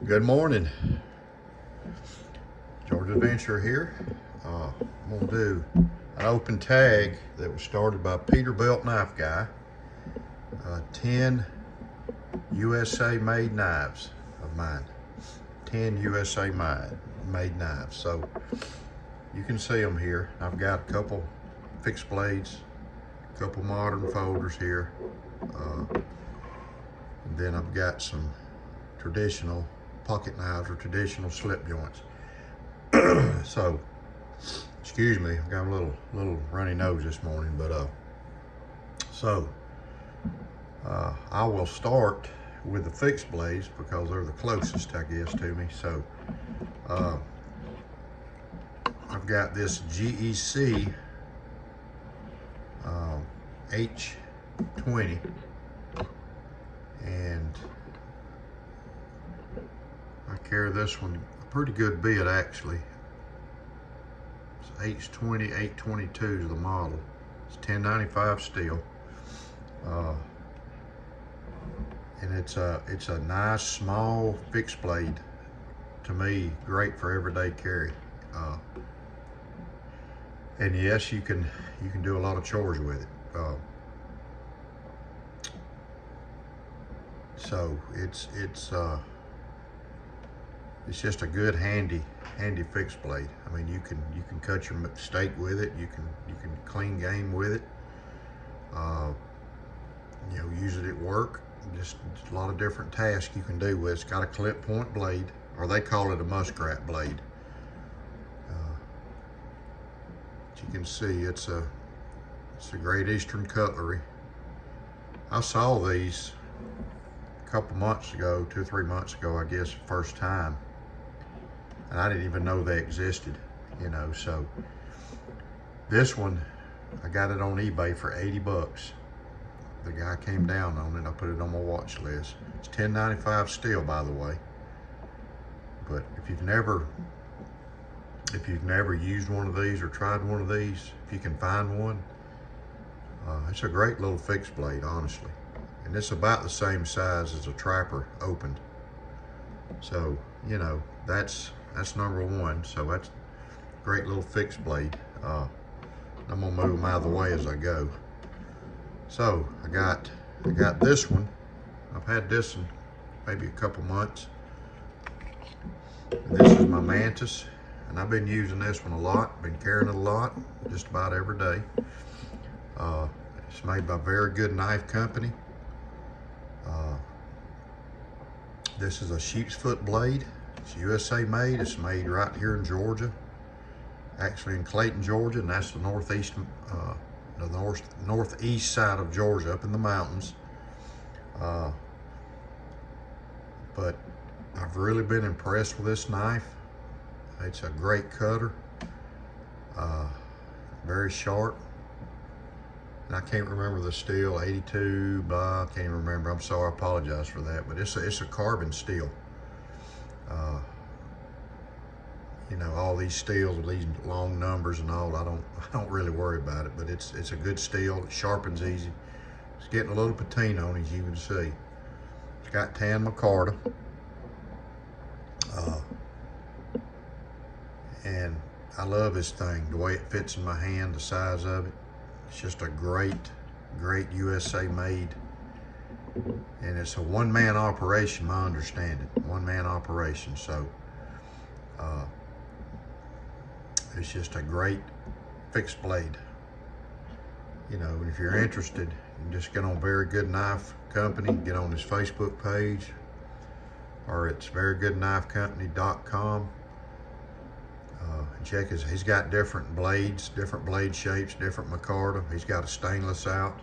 Good morning, George Adventure here. I'm gonna do an open tag that was started by Peterbilt Knife Guy. 10 USA made knives of mine. 10 USA made knives. So you can see them here. I've got a couple fixed blades, a couple modern folders here. And then I've got some traditional pocket knives or traditional slip joints. So, excuse me, I've got a little runny nose this morning, but I will start with the fixed blades because they're the closest, I guess, to me. So, I've got this GEC H20, and I carry this one a pretty good bit actually. It's H20, 822 is the model. It's 1095 steel, and it's a nice small fixed blade. To me, great for everyday carry. And yes, you can do a lot of chores with it. So it's just a good handy fixed blade. I mean, you can cut your steak with it. You can clean game with it. Use it at work. Just a lot of different tasks you can do with it. It's got a clip point blade, or they call it a muskrat blade. As you can see, it's a Great Eastern cutlery. I saw these a couple months ago, 2 or 3 months ago, I guess, first time. And I didn't even know they existed, so this one, I got it on eBay for 80 bucks. The guy came down on it. I put it on my watch list. It's 1095 steel, by the way. But if you've never used one of these or tried one of these, if you can find one, it's a great little fixed blade, honestly. And it's about the same size as a trapper opened. So, that's number one. So that's a great little fixed blade. I'm gonna move them out of the way as I go. So I got this one. I've had this one maybe a couple months. And this is my Mantis, and I've been using this one a lot. Been carrying it a lot, just about every day. It's made by a very good knife company. This is a sheep's foot blade. It's USA made. It's made right here in Georgia, actually in Clayton, Georgia, and that's the northeast side of Georgia, up in the mountains. But I've really been impressed with this knife. It's a great cutter, very sharp. And I can't remember the steel, 82, blah, I can't even remember. I'm sorry, I apologize for that. But it's a carbon steel. All these steels with these long numbers and all, I don't really worry about it. But it's a good steel. It sharpens easy. It's getting a little patina on it, as you can see. It's got tan micarta. And I love this thing, the way it fits in my hand, the size of it. It's just a great USA made. And it's a one-man operation, my understanding. One-man operation, so it's just a great fixed blade. And if you're interested, you can just get on Very Good Knife Company, get on his Facebook page, or it's verygoodknifecompany.com. Check he's got different blades, different blade shapes, different micarta. He's got a stainless out.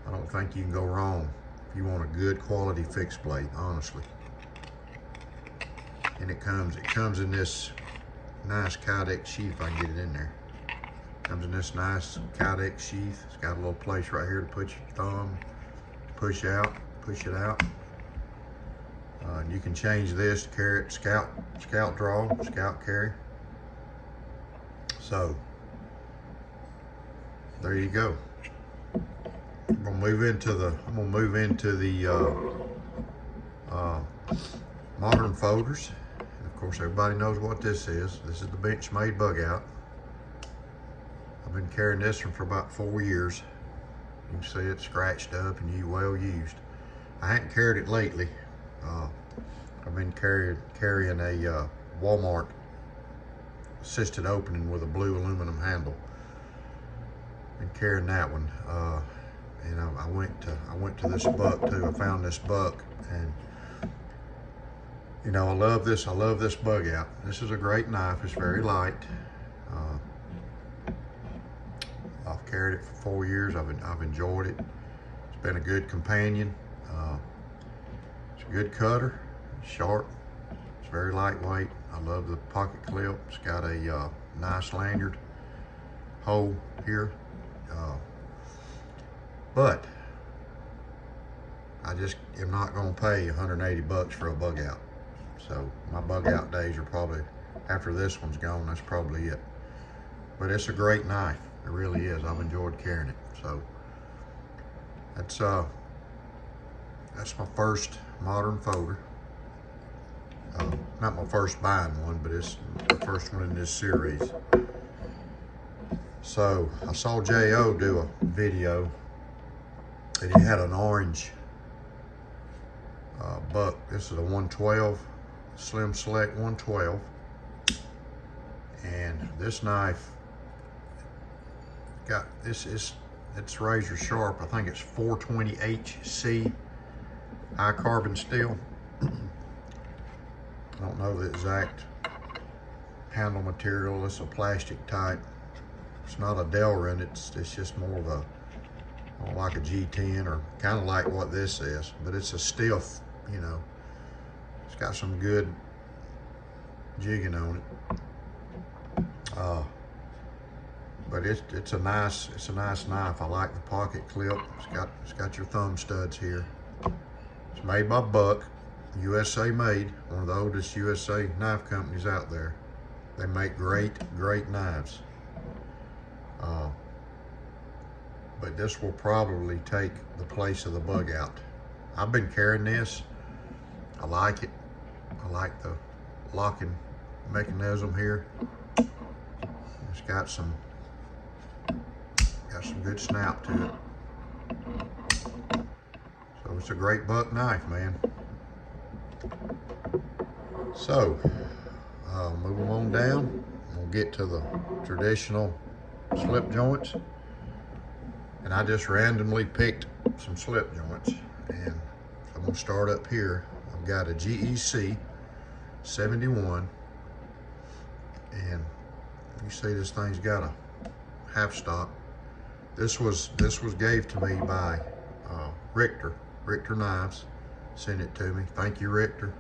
I don't think you can go wrong if you want a good quality fixed blade, honestly. And it comes in this nice Kydex sheath, if I can get it in there. Comes in this nice Kydex sheath. It's got a little place right here to put your thumb, push it out. And you can change this to carry it, scout draw, scout carry. So there you go. I'm gonna move into the modern folders. And of course, everybody knows what this is. This is the Benchmade bug out. I've been carrying this one for about 4 years. You can see it's scratched up and well used. I hadn't carried it lately. I've been carrying a Walmart assisted opening with a blue aluminum handle. Been carrying that one. And I went to this buck too. I found this buck, and you know, I love this bug out. This is a great knife. It's very light. I've carried it for 4 years. I've enjoyed it. It's been a good companion. It's a good cutter. It's sharp. It's very lightweight. I love the pocket clip. It's got a nice lanyard hole here. But I just am not going to pay 180 bucks for a bug out. So my bug out days are probably, after this one's gone, that's probably it. But it's a great knife. It really is. I've enjoyed carrying it. So that's my first modern folder. Not my first buying one, but it's the first one in this series. So I saw J.O. do a video, and he had an orange buck. This is a 112, Slim Select 112. And this knife got, it's razor sharp. I think it's 420 HC high carbon steel. I don't know the exact handle material. It's a plastic type. It's not a Delrin. It's just more of a, like a G10, or kind of like what this is. But it's a stiff, you know. It's got some good jigging on it. But it's a nice knife. I like the pocket clip. It's got your thumb studs here. It's made by Buck, USA made, one of the oldest USA knife companies out there. They make great knives. But this will probably take the place of the bug out. I've been carrying this. I like it. I like the locking mechanism here. It's got some good snap to it. So it's a great buck knife, man. So moving on down, we'll get to the traditional slip joints. And I just randomly picked some slip joints, and I'm gonna start up here. I've got a GEC 71, and you see this thing's got a half stop. This was gave to me by Richter Knives. Sent it to me. Thank you, Richter.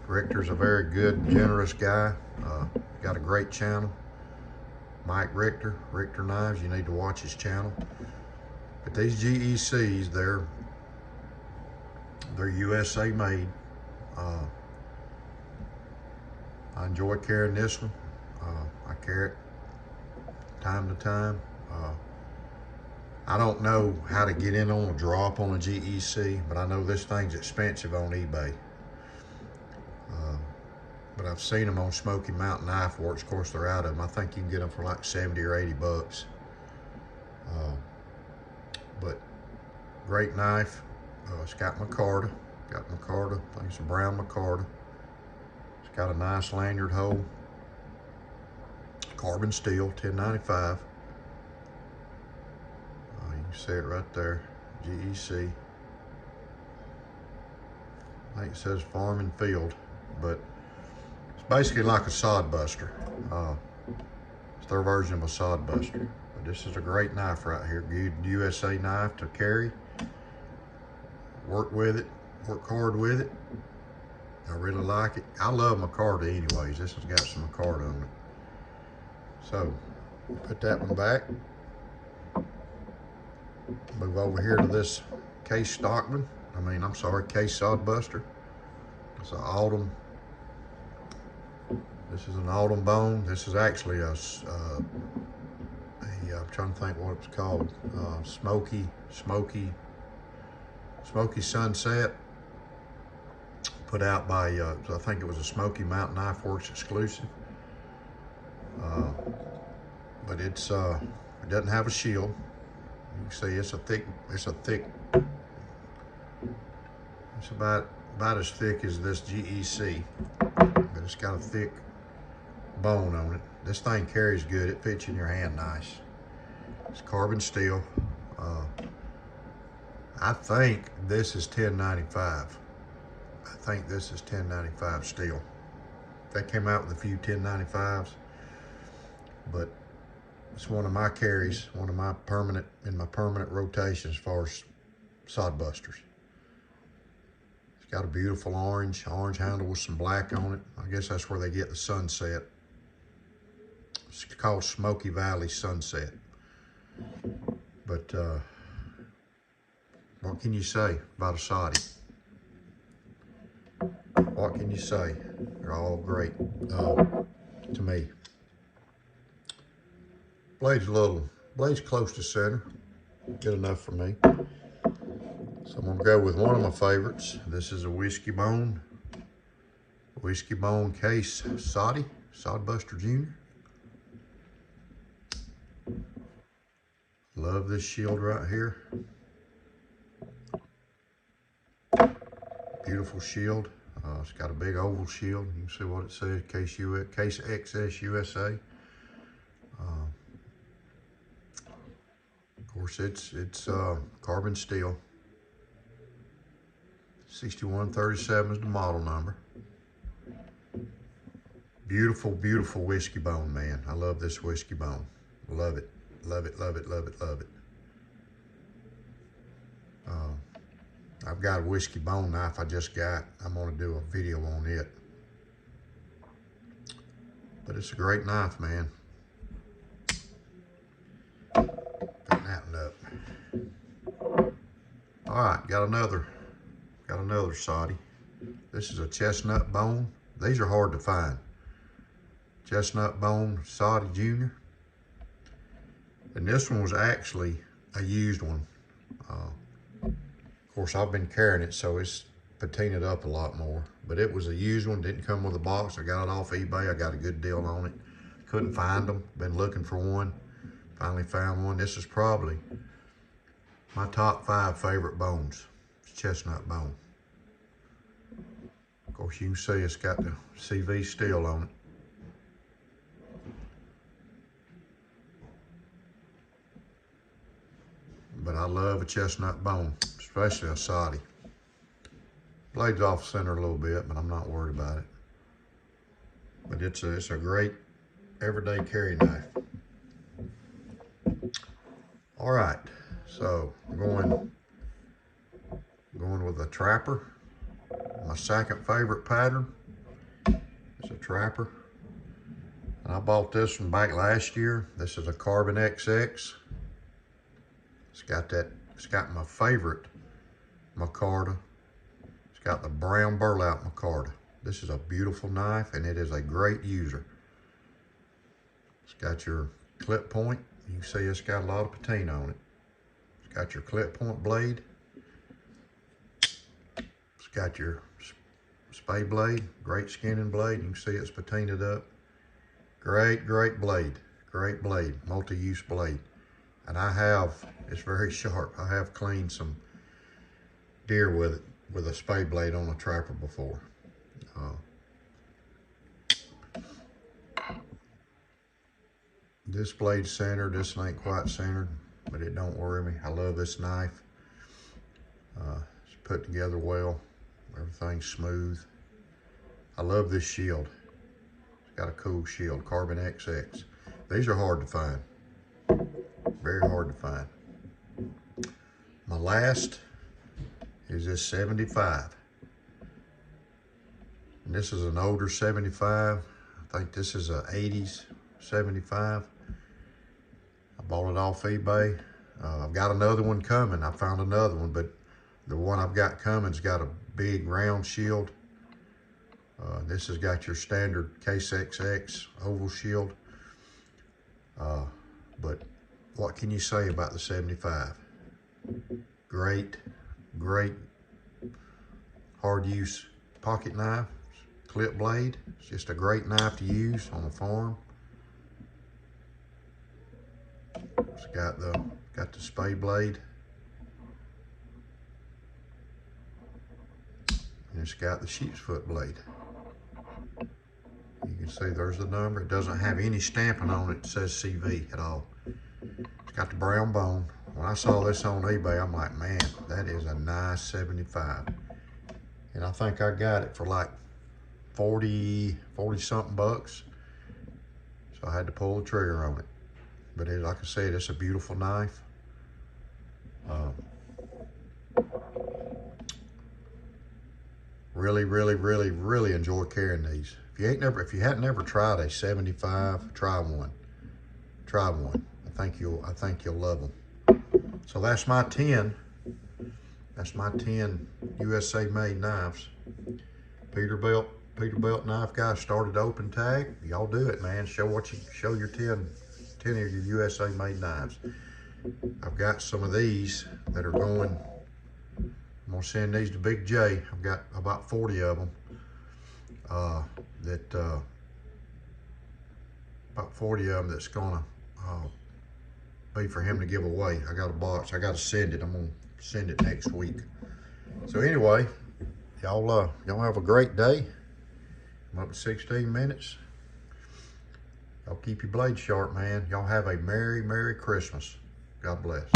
Richter's a very good, generous guy. Got a great channel. Mike Richter Knives. You need to watch his channel. But these GECs, they're USA made. I enjoy carrying this one. I carry it time to time. I don't know how to get in on a drop on a GEC, but I know this thing's expensive on eBay. But I've seen them on Smoky Mountain Knife Works. Of course, they're out of them. I think you can get them for like 70 or 80 bucks. But great knife. It's got micarta. I think it's a brown micarta. It's got a nice lanyard hole. Carbon steel, 1095. You can see it right there, GEC. I think it says farm and field, but it's basically like a sod buster. It's their version of a sod buster. But this is a great knife right here. Good USA knife to carry. Work with it, work hard with it. I really like it. I love micarta anyways. This has got some micarta on it. So, put that one back. Move over here to this case Stockman. Case sod buster. It's an autumn. This is an autumn bone. This is actually I'm trying to think what it's called. Smoky Sunset. put out by, I think it was a Smoky Mountain Knife Works exclusive. But it doesn't have a shield. You can see it's about as thick as this GEC, but it's got a thick bone on it. This thing carries good. It fits in your hand nice. It's carbon steel. I think this is 1095. I think this is 1095 steel. They came out with a few 1095s, but it's one of my carries, one of my permanent rotation as far as sod busters. It's got a beautiful orange handle with some black on it. I guess that's where they get the Sunset. It's called Smoky Valley Sunset. But what can you say about a soddy? What can you say? They're all great to me. Blade's close to center. Good enough for me. So I'm gonna go with one of my favorites. This is a Whiskey Bone Case Sod Buster Jr. Love this shield right here. Beautiful shield. It's got a big oval shield. You can see what it says, Case XS USA. Of course, it's carbon steel. 6137 is the model number. Beautiful, beautiful Whiskey Bone, man. I love this Whiskey Bone. Love it, love it, love it, love it, love it. I've got a Whiskey Bone knife I just got. I'm gonna do a video on it. But it's a great knife, man. Putting that one up. All right, got another soddy. This is a Chestnut Bone. These are hard to find. Chestnut Bone Soddy Jr. And this one was actually a used one. Of course, I've been carrying it, so it's patinaed up a lot more. But it was a used one, didn't come with a box. I got it off eBay. I got a good deal on it. Couldn't find them, been looking for one. Finally found one. This is probably my top 5 favorite bones. It's Chestnut Bone. Of course, you can see it's got the CV steel on it. But I love a Chestnut Bone, especially a soddy. Blade's off center a little bit, but I'm not worried about it. But it's a great everyday carry knife. All right, so I'm going with a Trapper. My second favorite pattern is a Trapper. And I bought this one back last year. This is a Carbon XX. It's got my favorite micarta. It's got the brown burlap micarta. This is a beautiful knife, and it is a great user. It's got your clip point. You can see it's got a lot of patina on it. It's got your clip point blade. It's got your spade blade, great skinning blade. You can see it's patinaed up. Great blade, multi-use blade. And it's very sharp. I have cleaned some deer with it, with a spade blade on a Trapper before. This blade's centered. This ain't quite centered, but it don't worry me. I love this knife. It's put together well. Everything's smooth. I love this shield. It's got a cool shield, Carbon XX. These are hard to find. Very hard to find. My last is this 75. And this is an older 75. I think this is a 80s 75. I bought it off eBay. I've got another one coming. I found another one, but the one I've got coming's got a big round shield. This has got your standard Case XX oval shield. But what can you say about the 75? Great hard use pocket knife, clip blade. It's just a great knife to use on the farm. It's got the spade blade. And it's got the sheep's foot blade. You can see there's the number. It doesn't have any stamping on it that says CV at all. It's got the brown bone. When I saw this on eBay, I'm like, man, that is a nice 75. And I think I got it for like 40 something bucks. So I had to pull the trigger on it. But like I said, it's a beautiful knife. Really enjoy carrying these. If you hadn't ever tried a 75, try one. Try one. I think you'll love them. So that's my 10. That's my 10 USA made knives. Peterbilt knife guys started open tag. Y'all do it, man. Show your 10 of your USA made knives. I've got some of these that are going. I'm gonna send these to Big J. I've got about 40 of them. About 40 of them that's gonna be for him to give away. I got a box. I got to send it. I'm gonna send it next week. So anyway, y'all have a great day. I'm up to 16 minutes. Y'all keep your blade sharp, man. Y'all have a Merry Christmas. God bless.